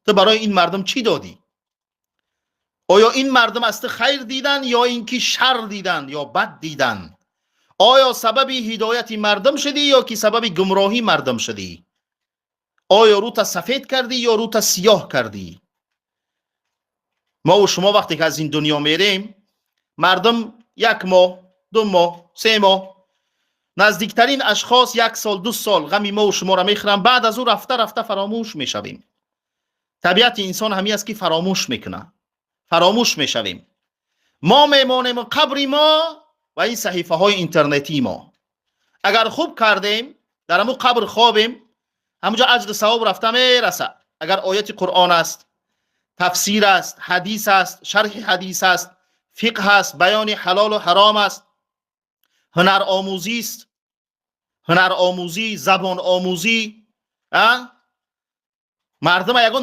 تو برای این مردم چی دادی؟ آیا این مردم است خیر دیدن یا اینکه شر دیدن یا بد دیدن؟ آیا سبب هدایت مردم شدی یا که سبب گمراهی مردم شدی؟ آیا روتا سفید کردی یا روتا سیاه کردی؟ ما و شما وقتی که از این دنیا میریم، مردم 1 ماه 2 ماه 3 ماه، نزدیکترین اشخاص 1 سال 2 سال غمی ما و شما را میخورن، بعد از او رفته رفته فراموش میشویم. طبیعت انسان همی است که فراموش میکنه، فراموش میشویم. ما میمانیم قبر ما و این صحیفه های اینترنتی ما. اگر خوب کردیم در همون قبر خوابیم، همونجا اجر ثواب رفته میرسه. اگر آیت قرآن است، تفسیر است، حدیث است، شرح حدیث است، فقه است، بیان حلال و حرام است، هنر آموزی است، هنر آموزی، زبان آموزی، مردم یگان